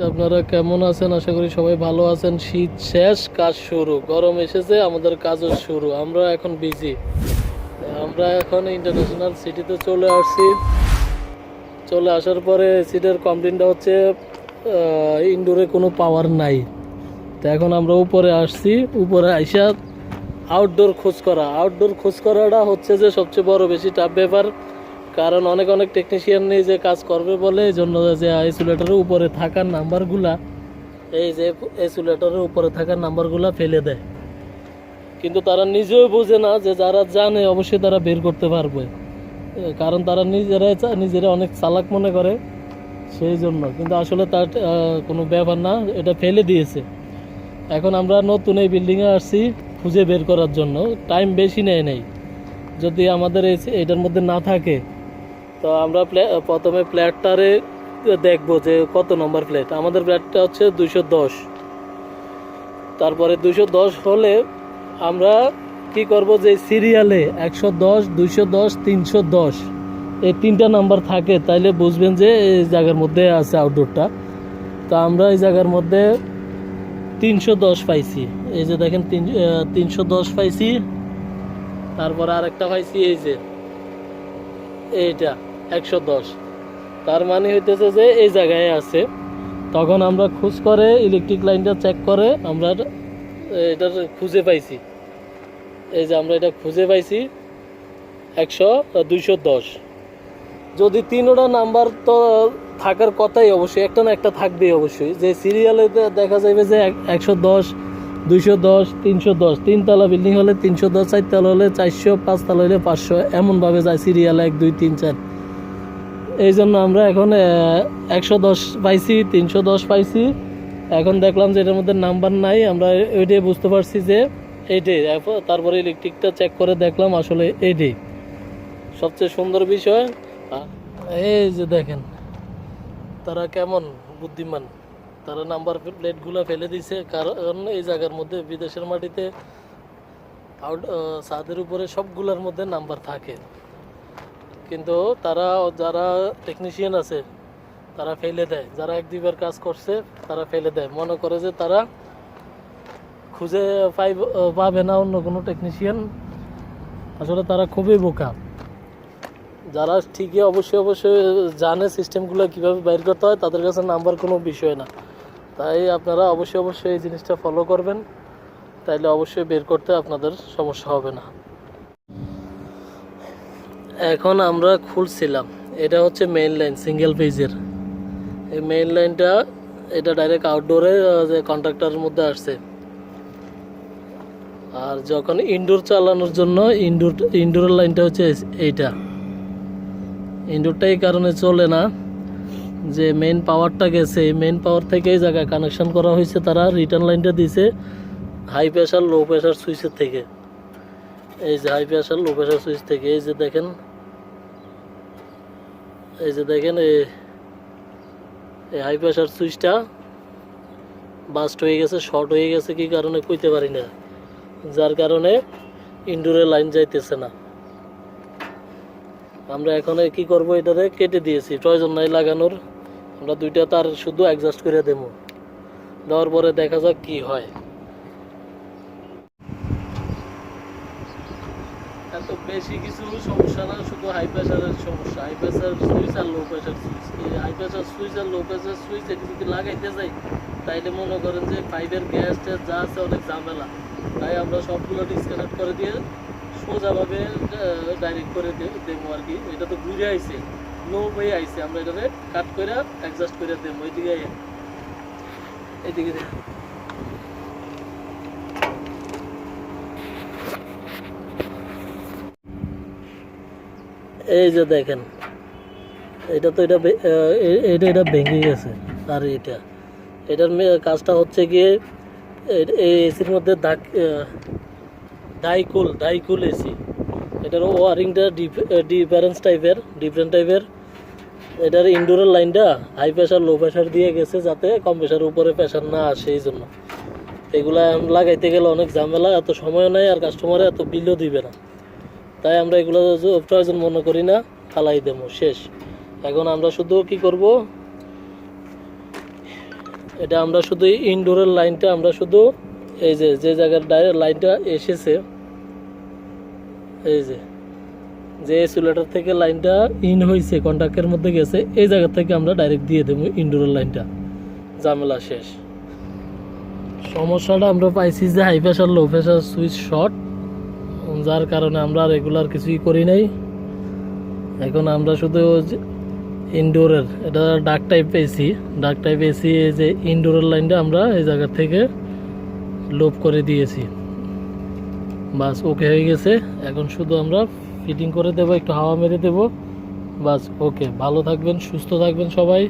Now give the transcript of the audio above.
আপনারা কেমন আছেন? আশা করি সবাই ভালো আছেন। শীত শেষ, কাজ শুরু, গরম এসেছে, আমাদের কাজও শুরু। আমরা এখন বিজি। আমরা এখন ইন্টারন্যাশনাল সিটিতে চলে আসছি। চলে আসার পরে সিটের কমপ্লেনটা হচ্ছে ইনডোরে কোনো পাওয়ার নাই। তো এখন আমরা উপরে আসছি। উপরে আইসা আউটডোর খোঁজ করাটা হচ্ছে যে সবচেয়ে বড় বেশি টাফ ব্যাপার। কারণ অনেক টেকনিশিয়ান নেই যে কাজ করবে বলে, এই জন্য যে আইসোলেটরের উপরে থাকার নাম্বারগুলা, এই যে আইসোলেটরের উপরে থাকার নাম্বারগুলা ফেলে দেয়। কিন্তু তারা নিজেও বোঝে না যে যারা জানে অবশ্যই তারা বের করতে পারবে, কারণ তারা নিজেরা অনেক চালাক মনে করে, সেই জন্য। কিন্তু আসলে তার কোনো ব্যাপার না, এটা ফেলে দিয়েছে। এখন আমরা নতুন এই বিল্ডিংয়ে আসছি খুঁজে বের করার জন্য। টাইম বেশি নেই। যদি আমাদের এটার মধ্যে না থাকে তো আমরা প্রথমে ফ্ল্যাটটারে দেখবো যে কত নম্বর ফ্ল্যাট। আমাদের ফ্ল্যাটটা হচ্ছে 210। তারপরে 210 হলে আমরা কি করব, যে সিরিয়ালে 110, 210, 310 এই তিনটা নাম্বার থাকে, তাইলে বুঝবেন যে এই জায়গার মধ্যে আছে আউটডোরটা। তো আমরা এই জায়গার মধ্যে 310 পাইছি। এই যে দেখেন 310 পাইছি। তারপরে আরেকটা পাইছি এই যে এইটা 110। তার মানে হইতেছে যে এই জায়গায় আছে। তখন আমরা খোঁজ করে ইলেকট্রিক লাইনটা চেক করে আমরা এটা খুঁজে পাইছি। এই যে আমরা এটা খুঁজে পাইছি 210। যদি তিনটা নাম্বার তো থাকার কথাই, অবশ্যই একটা না একটা থাকবেই অবশ্যই। যে সিরিয়ালে দেখা যাবে যে 110, 210, 310, তিনতলা বিল্ডিং হলে 310, 4তলা হলে 400, 5তলা হলে 500, এমনভাবে যায় সিরিয়াল 1, 2, 3, 4। এই জন্য আমরা এখন 110 পাইছি, 310 পাইছি। এখন দেখলাম যে এটার মধ্যে নাম্বার নাই। আমরা ওইটাই বুঝতে পারছি যে এইটাই। তারপরে ইলেকট্রিকটা চেক করে দেখলাম আসলে এইটাই। সবচেয়ে সুন্দর বিষয় এই যে দেখেন তারা কেমন বুদ্ধিমান, তারা নাম্বার প্লেটগুলো ফেলে দিছে। কারণ এই জায়গার মধ্যে বিদেশের মাটিতে ছাদের উপরে সবগুলোর মধ্যে নাম্বার থাকে, কিন্তু তারা যারা টেকনিশিয়ান আছে তারা ফেলে দেয়। যারা 1-2বার কাজ করছে তারা ফেলে দেয়, মনে করে যে তারা খুঁজে পাবে না অন্য কোনো টেকনিশিয়ান। আসলে তারা খুবই বোকা। যারা ঠিকই অবশ্যই জানে সিস্টেমগুলো কীভাবে বাইর করতে হয়, তাদের কাছে নাম্বার কোনো বিষয় না। তাই আপনারা অবশ্যই এই জিনিসটা ফলো করবেন, তাইলে অবশ্যই বের করতে আপনাদের সমস্যা হবে না। এখন আমরা খুলছিলাম, এটা হচ্ছে মেইন লাইন সিঙ্গেল পেজের। এই মেইন লাইনটা এটা ডাইরেক্ট আউটডোরে যে কন্ট্রাক্টরের মধ্যে আসছে। আর যখন ইনডোর চালানোর জন্য ইনডোরের লাইনটা হচ্ছে এইটা। ইনডোরটা এই কারণে চলে না যে মেইন পাওয়ারটা গেছে, মেইন পাওয়ার থেকে এই জায়গায় কানেকশন করা হয়েছে। তারা রিটার্ন লাইনটা দিছে হাই প্রেশার লো প্রেশার সুইচের থেকে। এই যে high pressure low pressure switch থেকে এই যে দেখেন এই হাই প্রেশার সুইচটা বাস্ট হয়ে গেছে, শর্ট হয়ে গেছে, কি কারণে কইতে পারি না, যার কারণে ইনডোরে লাইন যাইতেছে না। আমরা এখন কি করব, এটারে কেটে দিয়েছি, প্রয়োজন নাই লাগানোর। আমরা 2টা তার শুধু অ্যাডজাস্ট করে দেবো, দেওয়ার পরে দেখা যাক কি হয়। এত বেশি কিছু সমস্যা না, শুধু হাই প্রেশারের সমস্যা। হাই প্রেশার সুইচ আর লো প্রেশার সুইচ, এই হাই প্রেশার সুইচ আর লো প্রেশার সুইচ যদি লাগাইতে যাই তাইলে মনে করেন যে পাইপের গ্যাস ট্যাস যা আছে অনেক ঝামেলা। তাই আমরা সবগুলো ডিসকানেক্ট করে দিয়ে সোজাভাবে ডাইরেক্ট করে দেবো আর কি। এটা তো ঘুরে আইছে, লো হয়ে আইছে, আমরা এটাকে কাট করে অ্যাডজাস্ট করে দেবো। এইদিকে এই যে দেখেন এটা তো এটা ভেঙে গেছে। আর এটার কাজটা হচ্ছে গিয়ে এই এসির মধ্যে ডাইকুল এসি। এটার ওয়ারিংটা ডিফারেন্ট টাইপের। এটার ইনডোরের লাইনটা হাই প্রেশার লো প্রেশার দিয়ে গেছে, যাতে কম প্রেশার উপরে প্রেশার না আসে। এই জন্য এগুলা লাগাইতে গেলে অনেক ঝামেলা, এত সময় নাই, আর কাস্টমারে এত বিলও দিবে না। তাই আমরা এগুলো প্রয়োজন মনে করি না, ফালাই দেবো, শেষ। এখন আমরা শুধু কি করব, এটা আমরা শুধু ইনডোরের লাইনটা আমরা শুধু এই যে যে জায়গার ডাইরেক্ট লাইনটা এসেছে, এই যে যে ইনসুলেটর থেকে লাইনটা ইন হয়েছে কন্ট্যাক্টের মধ্যে গেছে, এই জায়গা থেকে আমরা ডাইরেক্ট দিয়ে দেবো ইনডোরের লাইনটা, ঝামেলা শেষ। সমস্যাটা আমরা পাইছি যে high pressure low pressure switch short, যার কারণে আমরা রেগুলার কিছুই করি নাই। এখন আমরা শুধু ইনডোরের এটা duct type AC, duct type AC এই যে ইনডোরের লাইনটা আমরা এই জায়গা থেকে লোপ করে দিয়েছি, বাস ওকে হয়ে গেছে। এখন শুধু আমরা ফিটিং করে দেবো, একটু হাওয়া মেরে দেবো, বাস ওকে। ভালো থাকবেন, সুস্থ থাকবেন সবাই।